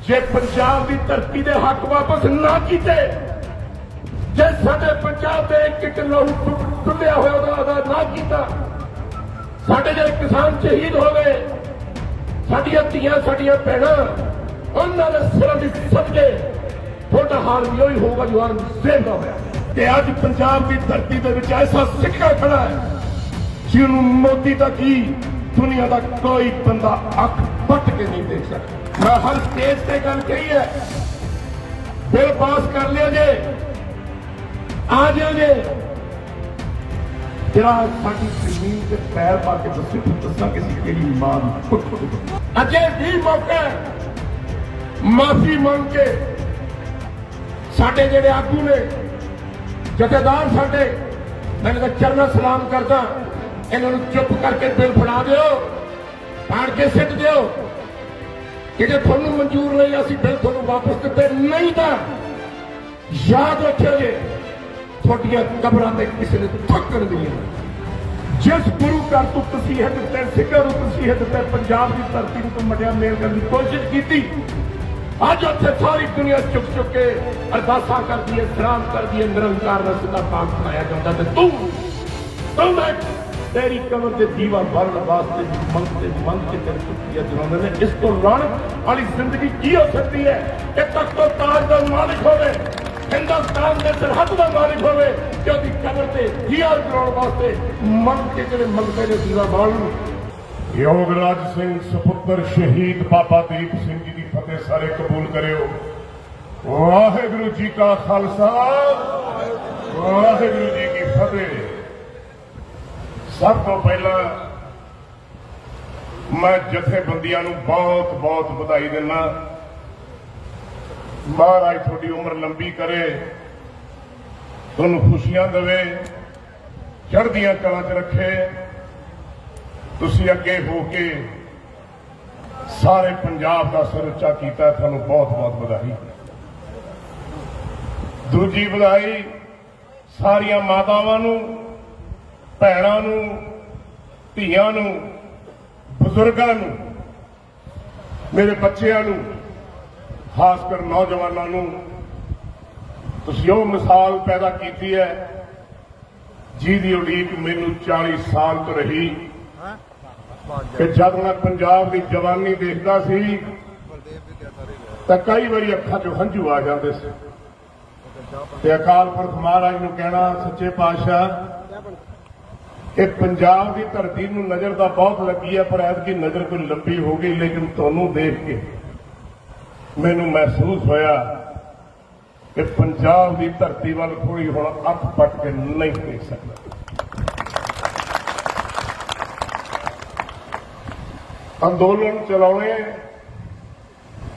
जे पंजाब की धरती के हक वापस ना किए, जे साडे पंजाब के एक लहू टुटिया होया अदा ना किया, साडे जे किसान शहीद हो गए, साडियां धीआं साडियां भैणां उन्होंने सिरों की सदके थोड़ा हाल भी वही होगा जो सेम का होया। अज पंजाब की धरती के ऐसा सिक्का खड़ा है जिन्हों मोदी का की दुनिया का कोई बंदा अख पट के नहीं देख सकता। मैं हर स्टेज से गल कही है, बिल पास कर लिया जे, आ जाओ जे, जरा साडी जमीन से पैर पा के दसा किसी के लिए मां अजय भी मौका माफी मांग के साडे जेडे आगू ने जथेदार साडे, मैंने तो चरना सलाम करता, इन्होंने चुप करके बिल फड़ा दो, फाड़ के सिट दो कि जो थोनू मंजूर नहीं असी बिल थोनू वापस दिते नहीं था याद रखियो जे थोड़िया कबरां ते किसी ने ठक्कर दी। जिस गुरु घर तू तसीह दिते, सिखर नूं तसीह दिते, पंजाब की धरती को मटिया मेल करने की कोशिश की, अज उत्थे सारी दुनिया चुक चुक के अरदासां कर दी, सलाम कर दी, निरंकार का सिद्धा पाक बनाया जाता है। तू मैं तेरी कमर से दीवा भरने वास्ते मंग के तेरे चुटिया चलाते हैं। इस तो लानत वाली जिंदगी की हो सकती है कि तक तो ताज का मालिक होवे, हिंदुस्तान के सरहद का मालिक होवे, कि उसकी कमर से दिया चलाने वास्ते मंग के तेरे मंगते ने दीवा बालू। योगराज सिंह सपुत्र शहीद बाबा दीप सिंह जी की फतेह सारे कबूल करियो। वाहिगुरु जी का खालसा, वाहिगुरु जी की फतेह। सब तो पहला मैं जथेबंदियां नूं बहुत बहुत बधाई देना। महाराज थोड़ी उम्र लंबी करे, तुहानूं खुशियां देवे, चढ़दियां कलां च रखे, तुसीं अगे हो के सारे पंजाब का सिर उच्चा कीता, तुहानूं बहुत बहुत बधाई। दूजी बधाई सारियां मातावां नूं, भैणां नूं, धीआं नूं, बुजुर्गां नूं, मेरे बच्चिआं नूं, खासकर नौजवानों नूं। तुसीं ओह मिसाल पैदा की है जिहदी उड़ीक मैनूं 40 साल तो रही कि जब मैं पंजाब की जवानी देखता सी तो कई बारी अखां चों हंझू आ जाते थे ते अकाल पुरख महाराज नूं कहना, सच्चे पातशाह ये पंजाब की धरती नूं नज़र तो बहुत लगी है, पर ऐतकी नज़र कोई लंबी हो गई, लेकिन तुहानूं देख के मैनूं महसूस होया कि पंजाब की धरती वाल कोई हुण अख पट के नहीं देख सकता। अंदोलन चलाने,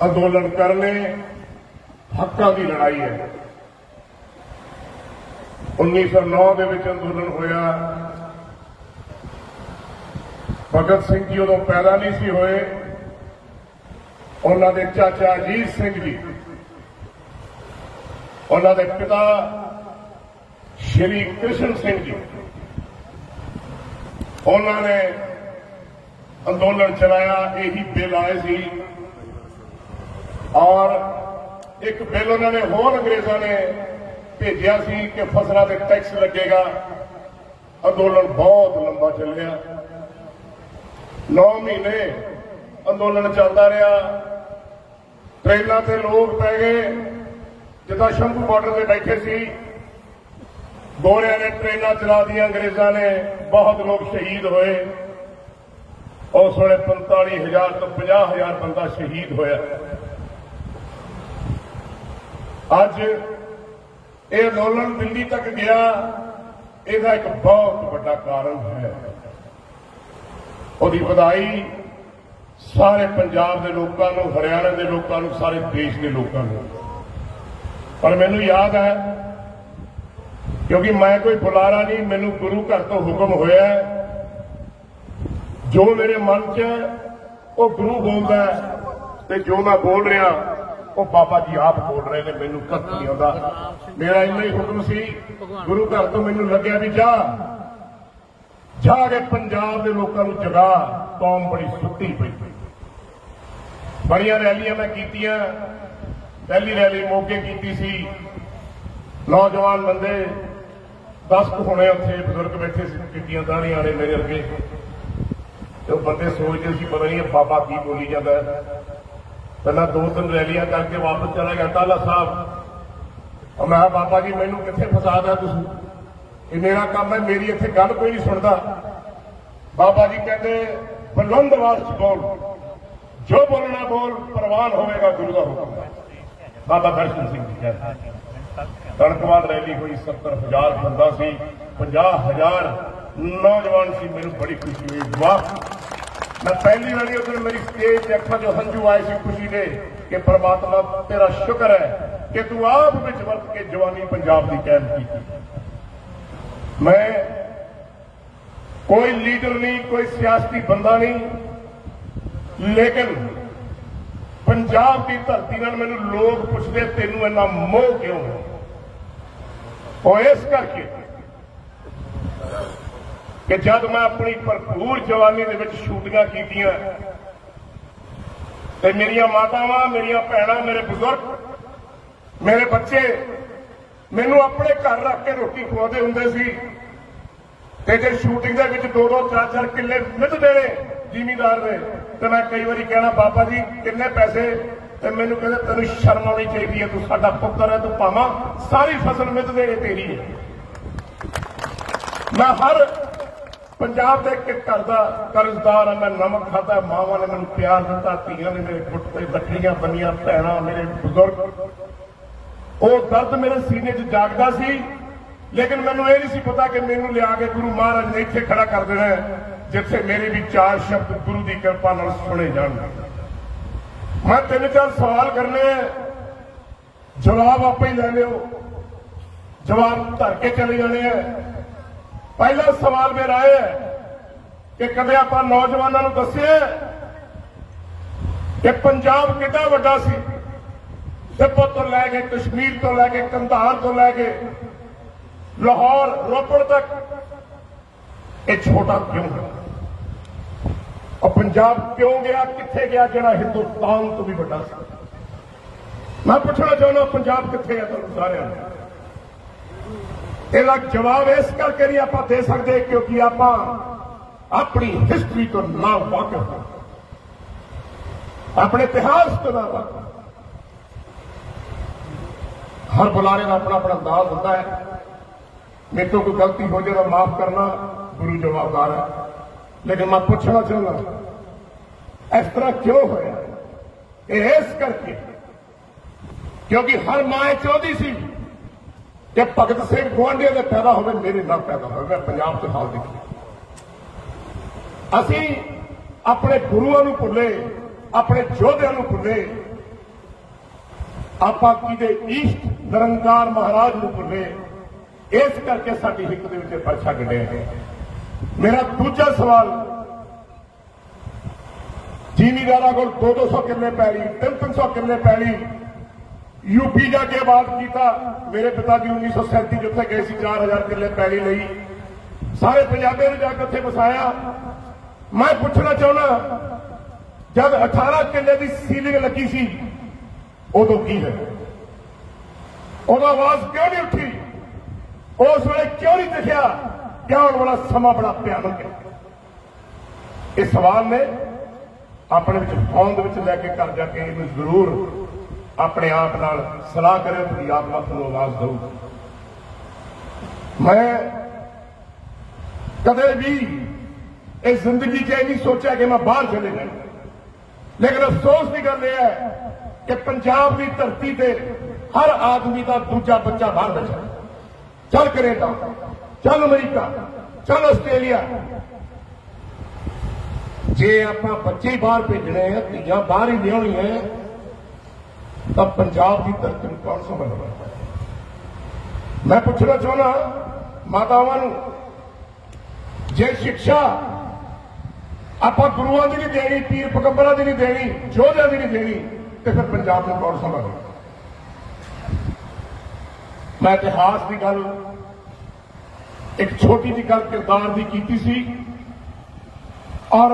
अंदोलन करने, हक्कां की लड़ाई है। 1909 के विच अंदोलन होया, भगत सिंह जी उदों पैदा नहीं सी होए, उन्हां दे चाचा अजीत सिंह जी, उन्हां दे पिता श्री कृष्ण सिंह जी, उन्होंने अंदोलन चलाया। यही बिल आए सी और एक बिल उन्होंने होर अंग्रेजों ने भेजा सी कि फसलों पर टैक्स लगेगा। अंदोलन बहुत लंबा चलिया, 9 महीने अंदोलन चलता रहा। ट्रेलों से लोग पै गए, जिदा शंभू बॉर्डर से बैठे सी, गोरिया ने ट्रेलां चला दी, अंग्रेजों ने, बहुत लोग शहीद होए। उस वेले 45,000 तो 50,000 बंदा शहीद होया। अज ये अंदोलन दिल्ली तक गया, इसका एक बहुत बड़ा कारण है। उसकी बधाई सारे पंजाब के लोगों को, हरियाणा के लोगों को, सारे देश के लोगों को। पर मैनू याद है, क्योंकि मैं कोई बुलारा नहीं, मैनू गुरु घर तो हुक्म होया, जो मेरे मन च वो गुरु बोलता है, ते जो मैं बोल रहा वो बाबा जी आप बोल रहे हैं, मैनू कख नहीं आता। मेरा इन्ना ही हुक्म सी गुरु घर तो, मैनू लग्या भी जा के पंजाब के लोगों को जगा, कौम बड़ी सुत्ती पई। बड़िया रैलियां मैं कीतियां। पहली रैली मोगे की सी, नौजवान बंदे 10 होने उत्थे बजुर्ग बैठे सी, चिट्टियां दाढ़ियां वाले मेरे अगे। तो बंदे सोचते सी पता नहीं बाबा की बोली जाता है। पहला 2-3 रैलियां करके वापस चला गया टाला साहब। और मैं बाबा जी मैनू कित्थे फसा दिया तुसीं, ये मेरा काम है, मेरी इत्थे गल कोई नहीं सुनता। बाबा जी कहते बुलंद आवाज च बोल, जो बोलना बोल, प्रवान होगा गुरु का हुक्म। बाबा दर्शन सिंह जी कहते तड़कवाद रैली हुई, 70,000 बंदा सी, 50,000 नौजवान सी। मेनू बड़ी खुशी हुई, वाह। मैं पहली वाली उधर मेरी स्टेज से अखा जो हंझू आए सी खुशी ने कि परमात्मा तेरा शुक्र है कि तू आप विच वरत के जवानी पंजाब की कायम की। मैं कोई लीडर नहीं, कोई सियासी बंदा नहीं, लेकिन पंजाब की धरती नाल मैनू लोग पुछदे तेनू इन्ना मोह क्यों है। और इस करके कि जब मैं अपनी भरपूर जवानी दे विच शूटिंगां कीतियां ते मेरियां मातावां, मेरियां भैणां, मेरे बुजुर्ग, मेरे बच्चे मैनू अपने घर रख के रोटी खवाते हुंदे सी। ते जे शूटिंग दे विच 2-2, 4-4 किले मिल देने जिमीदार ने, तो मैं कई बार कहना बाबा जी किन्ने पैसे, तो मैनू कहते तेन शर्म आनी चाहिए, तू साडा पुत्र है, तू भावां सारी फसल मिल दे तेरी है। मैं हर पंजाब के एक घर का कर्जदार है। मैं नमक खाता, मावां ने मैनू प्यार दिता, धीआं ने मेरे गुट ते लकड़ियां बनियां, भैणां, मेरे बुजुर्ग। वो दर्द मेरे सीने च जागदा सी, लेकिन मैनू ये नहीं सी पता कि मैनू लिया के गुरु महाराज ने इत्थे खड़ा कर देना है जिथे मेरे भी 4 शब्द गुरु की कृपा नाल सुने जाण। मैं 3-4 सवाल करने, जवाब आपे ही ले लियो, जवाब धर के चले जाने हैं। पहला सवाल मेरा है कि कदे आप नौजवानों को दस्सिया कि पंजाब कितना वड्डा सी, सिपो तो लैके कश्मीर तो लैके कंधार तो लैके लाहौर रोपड़ तक, ये छोटा क्यों है? और पंजाब क्यों गया, किथे गया जिहड़ा हिंदुस्तान तो भी बड़ा सी? मैं पूछना चाहना पंजाब किथे है तुहानू सारिआं नूं? इसका जवाब इस करके नहीं आप दे सकते क्योंकि आप अपनी हिस्टरी तो ना वाकिफ, अपने इतिहास तो ना वाकिफ। हर बुलारे का अपना अपना अंदाज होता है। मेरे तो कोई गलती हो जाए तो माफ करना, गुरु जवाबदार है। लेकिन मैं पूछना चाहना इस तरह क्यों होया? इस करके क्योंकि हर मां चाहती सी कि भगत सिंह गुआंढियों में पैदा हो, मेरे ना पैदा हो। मैं पंजाब के हाल देखी, असी अपने गुरुओं को भुले, अपने योद्धियों को भुले, आप किते ईष्ट निरंकार महाराज को भुले। इस करके साडी हिक दे विच परछा गड्ढिया है। मेरा दूजा सवाल, जिमीदारां कोल 200 किले पैली, 300 किले पैली, यूपी जाके आबाद किया। मेरे पिताजी 1937 उत्थे गए सी, 4000 किले पैली लई, सारे पंजाबियों ने जाके उत्थे बसाया। मैं पूछना चाहना जब 18 किले की सीलिंग लगी सी उदों की है, उदों आवाज क्यों नहीं उठी? उस वे क्यों नहीं दिखा कि आने वाला समा बड़ा भयानक है? इस सवाल ने अपने होंद लैके कर जाके इन्हें जरूर अपने आप नाल सलाह करे, थोड़ी आत्मा को आवाज दो। मैं कदे भी इस जिंदगी च नहीं सोचा कि मैं बाहर चले जाऊं, लेकिन अफसोस की गल यह है कि पंजाब की धरती से हर आदमी का दूजा बच्चा बाहर बैठा। चल कनेडा, चल अमरीका, चल आस्ट्रेलिया। जे आप बच्चे बाहर भेजने हैं, धीआं बाहर ही लियानी है, तब पंजाब की धरती को कौन संभालेगा? मैं पूछना चाहना मातावां नूं, जे शिक्षा आप गुरुओं की नहीं देनी, पीर पैगंबरां की नहीं देनी, योद्धियां की नहीं देनी, तो फिर पंजाब को कौन संभालेगा? मैं इतिहास की गल, एक छोटी जी गल किरदार की सी और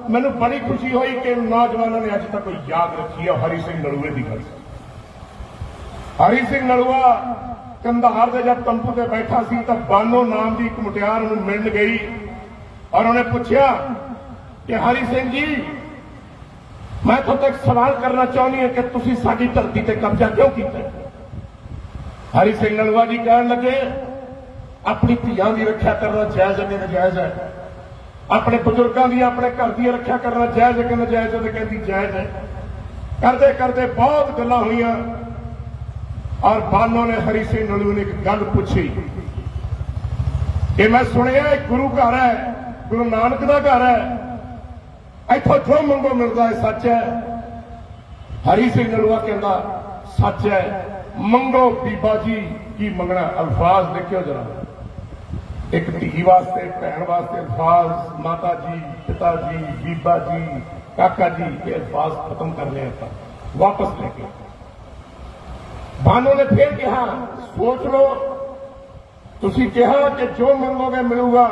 मैनू बड़ी खुशी हुई कि नौजवानों ने अज तक याद रखी है हरी सिंह नलूए की गल। हरी सिंह नलूआ कंधार के जब तंबू से बैठा सी तो बानो नाम की एक मुटियार उन्हें मिलने गई और उन्हें पूछा कि हरी सिंह जी मैं तो एक सवाल करना चाहनी है कि तुसी साडी धरती ते कब्जा क्यों किया। हरी सिंह नलूआ जी कहन लगे अपनी धियां की रक्षा करना जायज है कि नजायज है, अपने बुजुर्गों की अपने घर की रक्षा करना जायज है कि नजायज है, तो कहती जायज है। करते करते बहुत गल्लां हुईयां और बानो ने हरी सिंह नलूए ने एक गल पूछी कि मैं सुनिया गुरु घर है, गुरु नानक का घर है, इथों जो मंगो मिलता है सच है। हरी सिंह नलूआ कहता सच है, मंगो बीबा जी की मंगना। अल्फाज देखियो जरा, एक धी वास्ते भैन वास्ते अल्फाज, माता जी, पिता जी, बीबा जी, काका जी, ये अल्फाज खत्म कर रहे हैं वापस लेके। बानो ने फिर कहा सोच लो, तुसी कहा कि जो मंगोगे मिलूगा,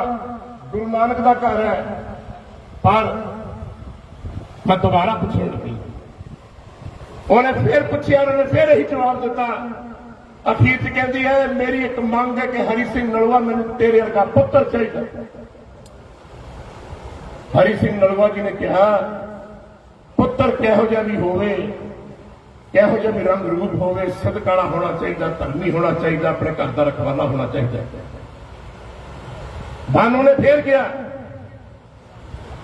गुरु नानक का घर है। पर मैं दोबारा पूछने लगी, उन्हें फिर पूछा, उन्होंने फिर यही जवाब दिता। अखीर च कहती है मेरी एक मांग है कि हरी सिंह नलूआ मैंने तेरे वर्गा पुत्र चाहिए। हरी सिंह नलूआ जी ने कहा पुत्र किहो जिहा भी होवे, किहो जिहा भी रंग रूप होवे, सदकाना होना चाहिए, धर्मी होना चाहिए, अपने घर का रखवाला होना चाहिए। बानो ने फिर कहा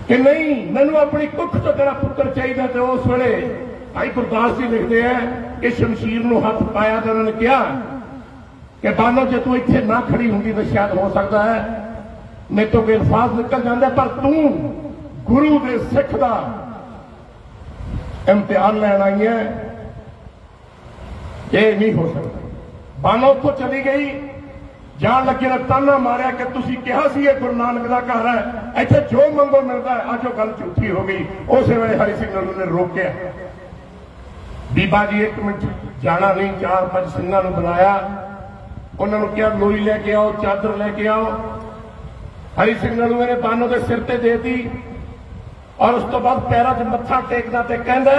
कि नहीं मैनू अपनी कुख तो तेरा पुत्र चाहिए। तो उस वेले भाई गुरदास जी लिखते हैं कि शमशीर नूं हथ पाया तो उन्होंने कहा कि बानो जे तू इत्थे ना खड़ी होंगी तो शायद हो सकता है मेरे तो कोई अल्फाज निकल जाता, पर तू गुरु के सिख का इम्तिहान लैन आई है, ये नहीं हो सकता। बानो उतो चली गई, जान लगे ने ताना मारिया कि तुसी कहा सी ये गुरु नानक का घर है, इत्थे जो मंगो मिलता है। अज वो गल झूठी हो गई। उस वेले हरी सिंह नलूए ने रोकिया, बीबा जी एक मिनट जाना नहीं, 4-5 सिंघां नूं बुलाया, उन्होंने कहा लोई लेके आओ, चादर लेके आओ। हरी सिंह नलूए ने बानो के सिर ते दे दी और उस तो बाद पैरों च मत्था टेकदा ते कहंदा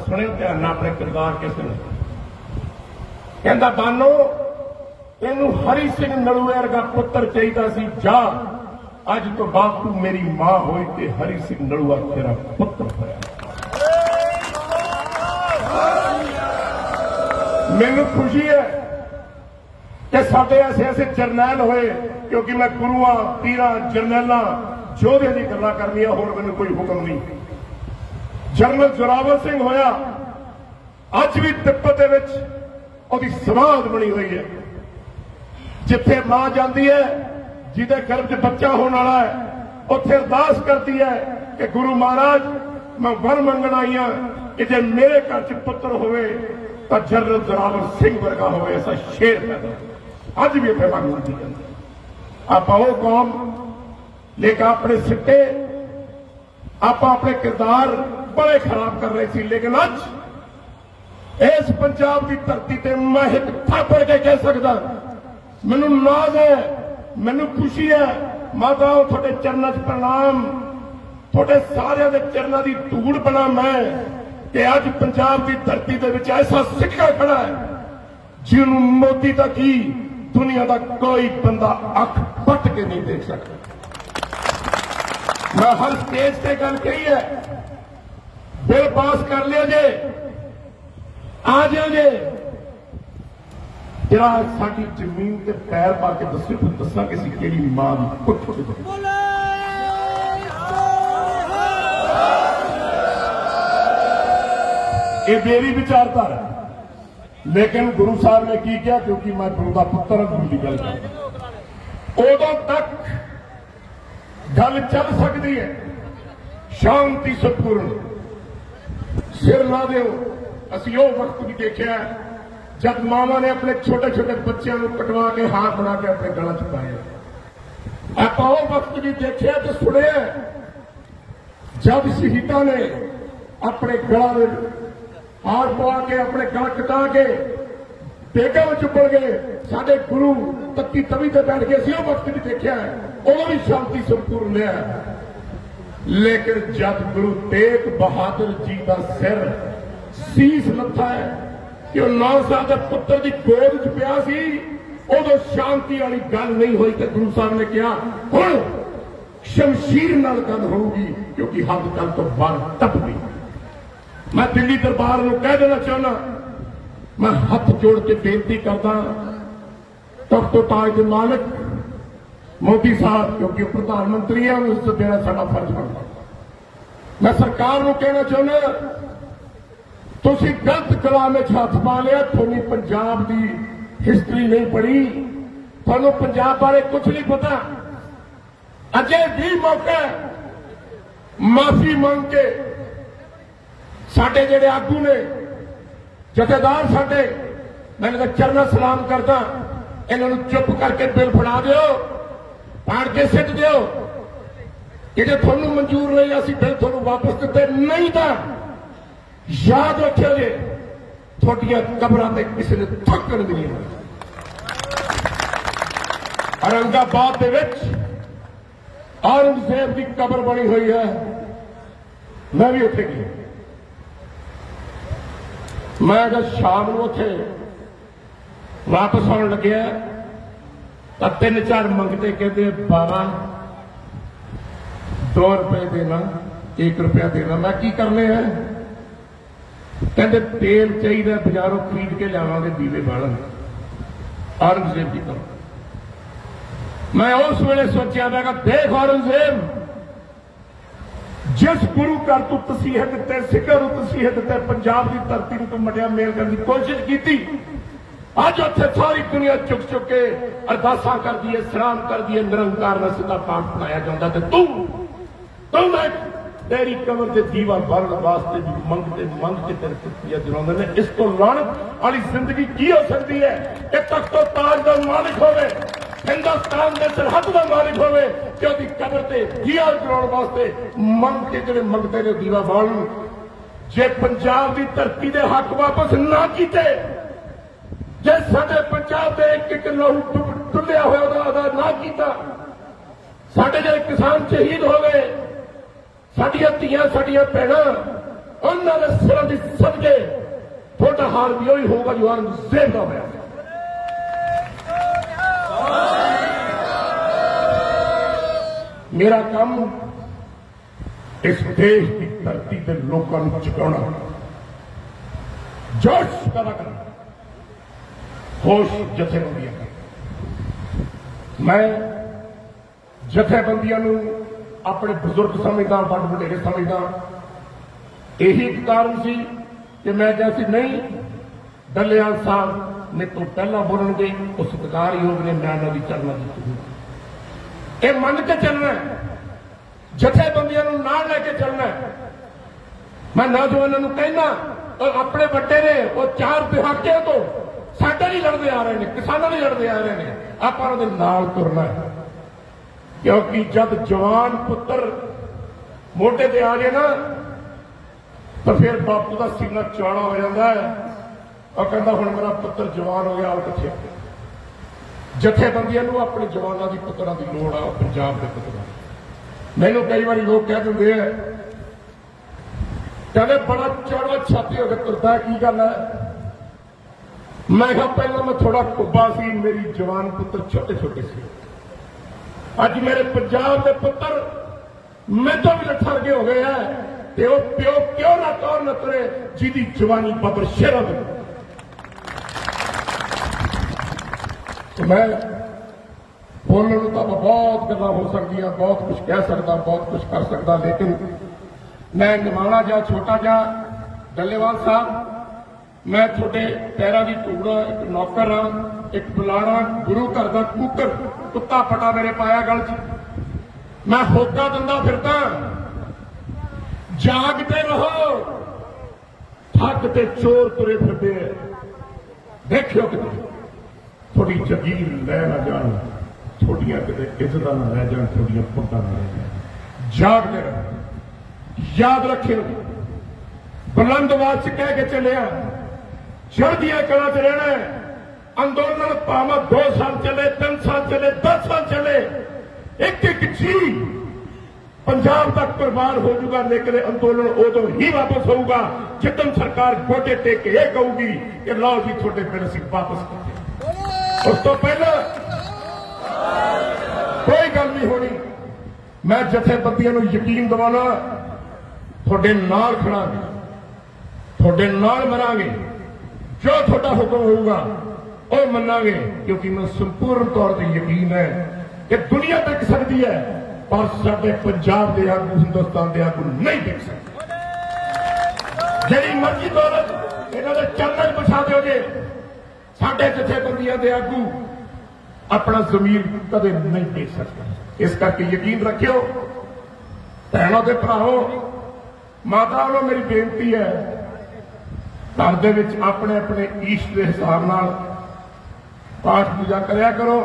सुने ध्यान नाल अपने किरदार किस ने कहंदा बानो इनू हरी सिंह नलूए वर्गा पुत्र चाहिए सी, जा अज तो बाद तू मेरी मां होई ते हरी सिंह नलूआ तेरा पुत्र होया। मैनू खुशी है कि साडे ऐसे ऐसे जरनैल होए, क्योंकि मैं गुरुआं पीरां जरनैलां जोधे की गल्लां करनी है, होर मैनू कोई हुक्म नहीं। जनरल जोरावर सिंह होया, अज भी तिब्बत दे विच ओहदी समाध बनी हुई है। जिथे मां जाती है जिहदे गर्भ च बच्चा होने वाला है, उत्थे अरदास करती है कि गुरु महाराज मैं वर मंगण आई हां कि जे मेरे घर च पुत्र होवे तो जनरल जोरावर सिंह वर्गा होवे, ऐसा शेर पैदा। अज भी इतने मंग मंगी जाती। आप वो कौम लेकिन अपने सिट्टे आप अपने किरदार बड़े खराब कर रहे थे, लेकिन अज इस पंजाब की धरती ते मैं एक थापड़ के कह सकता मैनू नाज है, मैनू खुशी है। माताओं थोड़े चरणों च प्रणाम, थोड़े सारे दे चरणों की धूड़ बना मैं कि अज पंजाब की धरती दे विच ऐसा सिक्का खड़ा है जिन्होंने मोदी तक ही दुनिया का कोई बंदा अख पट के नहीं देख सकता। मैं हर स्टेज से गल कही है, बिल पास कर लिया जे, आ जाओ जे, जरा साडी जमीन ते पैर पा के दस्सो, फिर दसा कि असीं किहड़ी मां दी कुछ ये मेरी विचारधारा है। लेकिन गुरु साहब ने की किया, क्योंकि मैं गुरु का पुत्र हूं, गुरु की गल कर उदों तक गल चल सकती है शांति सतपूर्ण। सिर ला दो, असीं वो वक्त भी देखा जब मावा ने अपने छोटे छोटे बच्चों को कटवा के हाथ बना के अपने गला च पाए। आप वो वक्त भी देखा तो सुने जब शहीदा ने अपने गला में हाथ पवा के अपने गला कटा के बेगा में चुपड़ गए, साडे गुरु तत्ती तवी ते बैठ के असीं वो वक्त भी देखा है, वो भी शांति संपूर्ण लिया। लेकिन जब गुरु तेग बहादुर जी का सिर सीस लथा है कि 9 साल के पुत्र की गोद च पिया सी, उदों शांति वाली गल नहीं हुई तो गुरु साहब ने कहा हुण शमशीर नाल गल होगी, क्योंकि हद कल तो बाहर टप गई। मैं दिल्ली दरबार में कह देना चाहना, मैं हाथ जोड़ के बेनती करता तख्तो ताज के मालिक मोदी साहब, क्योंकि प्रधानमंत्री है, उससे देना साडा फर्ज बनता। मैं सरकार को कहना चाहना, तुसीं गलत कलाम में हथ पा लिया, थोड़ी पंजाब की हिस्टरी नहीं पढ़ी, थानू पंजाब बारे कुछ नहीं पता। अजे भी मौका माफी मांग के साडे जेडे आगू ने जथेदार साडे, मैं तो चरणों सलाम करता, इन्हों चुप करके बिल फड़ा दिओ, फाड़ के सिट दिओ। जे थानू मंजूर नहीं असीं बिल थानू वापस दिते नहीं, तो याद रखियो जे थोड़ियां कबरां ते किसी ने थक्कण भी नहीं। औरंगाबाद दे विच औरंगजेब की कबर बनी हुई है, मैं भी उत्थे गया। मैं जब शाम को उत्थे वापस आने लगे तो 3-4 मंगते, कहते बाबा 2 रुपए देना, 1 रुपया देना। मैं की करने हैं? कहते तेल चाहिए, बाजारों खरीद के लियावांगे दीवे बालन। औरंगजेब की कबर। मैं उस वेले सोचा, मैं कहा देख औरंगजेब, जिस गुरु घर तू तसीहत ते सिखर तसीहत ते पंजाब की धरती को तू मटिया मेल करने की कोशिश की, अज उत्थे सारी दुनिया चुक चुक के अरदासा कर दी है, सलाम कर दी है, निरंकार का सीधा पाठ पढ़ाया जाता, तू मैं तेरी कबर से दीवा बालन वास्ते भी मंगते मंग के तेरे रुपया दिलाते हैं। इस तो लानत वाली जिंदगी की हो सकती है कि तख्तो ताज का मालिक होवे, हिंदुस्तान के सरहद का मालिक होवे, कि उसकी कबर से दिया जलाने वास्ते मंग के जो मंगते ने दीवा बालन। जे पंजाब की धरती के हक वापस ना किते, जे साडे पंजाब के एक लहू डुलिया हुआ अदा ना किया, साडे जो किसान शहीद हो गए, साडियां धीआं साडियां भैणां उन्हां दे सिरां दी सदके थोड़ा हाल भी वही होगा जो औरंगजेब का होया। मेरा काम इस देश की धरती के लोगों को चुकाना, जोश पैदा करना, होश जथेबंदियां करना। मैं जथेबंदियां अपने बुजुर्ग समझदा, बड़ वडेरे समझदा। यही एक कारण सी कि मैं जैसी नहीं डल्लेवाल साहब ने तो पहला बोलणगे, उस सत्कार योग ने मैं उन्होंने चलना दी। ये मन के चलना है, जथेबंदियां नाल लेके चलना है। मैं नौजवानों को कहना, और अपने बड़े ने वो 4 दहाके तो साडे नहीं लड़ते आ रहे हैं, किसानों नहीं लड़ते आ रहे हैं, आप उन्होंने नाल तुरना है। क्योंकि जब जवान पुत्र मोटे पे आ जाए ना, तो फिर बापू का सीना चौड़ा हो जाता है और कहता हुण मेरा पुत्र जवान हो गया, आओ किथे। जथेबंदियां अपने जवानों की पुत्रों की लोड़ आ, पंजाब के पुत्रों। मैनू कई बार लोग कह देंगे हैं, कहते बड़ा चौड़ा छाती होकर तुरता, की गल है? मैं कहा पहले मैं थोड़ा कुब्बा सी, मेरी जवान पुत्र छोटे छोटे से। अज मेरे पंजाब के पुत्र मैं तो भी लठरगे हो गए हैं, ते वो प्यो क्यों ना तौर न तुरे जिदी जवानी बबर शेरा में। तो मैं बोलने तो बहुत गल्लां हो सकती, बहुत कुछ कह सकता, बहुत कुछ कर सकता, लेकिन मैं निमाणा जा छोटा जा डल्लेवाल साहब, मैं थोड़े पैरों की धूड़, एक नौकर हाँ, एक बुलाना, गुरु घर का कूकर, कुत्ता पटा मेरे पाया गल च। मैं होका दिंदा फिरदा, जागते रहो, ठग ते चोर तुरे फिरदे हैं। देखियो किते थोड़ी जगीर लै ना जान, थोड़ियां किते इज्जत ना लै जान, थोड़ियां पुट्टा ना लै जान। जागते रहो, याद रखियो, बुलंद आवाज च कह के चलिया, चढ़दिया कला च रहना है। अंदोलन भावें 2 साल चले, 3 साल चले, 10 साल चले, एक एक जी पंजाब तक बर्बाद हो जाऊगा, लेकिन अंदोलन उदों ही वापस होगा जितन सरकार गोटे टेक के यह कहूगी कि लो जी थोड़े पिंड असीं वापस करते। उस तो पहले कोई गल नहीं होनी। मैं जथेबंदियों को यकीन दिवाना, थोड़े नाल खड़ांगे, थोड़े नाल मरांगे, जो थोड़ा हुक्म होगा वह मनांगे, क्योंकि मैं संपूर्ण तौर पर यकीन है कि दुनिया बिक सकती है पर साडे पंजाब के आगू, हिंदुस्तान के आगू नहीं बिक सकते। जिहड़ी मर्जी दौलत इन्हां दे चरणन बिछा दोगे, साडे जथेबंदियों के आगू अपना जमीर कदे नहीं बेच सकता। इस करके यकीन रखियो भैनों ते भराओ, माताओं को मेरी बेनती है, घर दे विच अपने अपने ईष्ट के हिसाब नाल पाठ पूजा करया करो।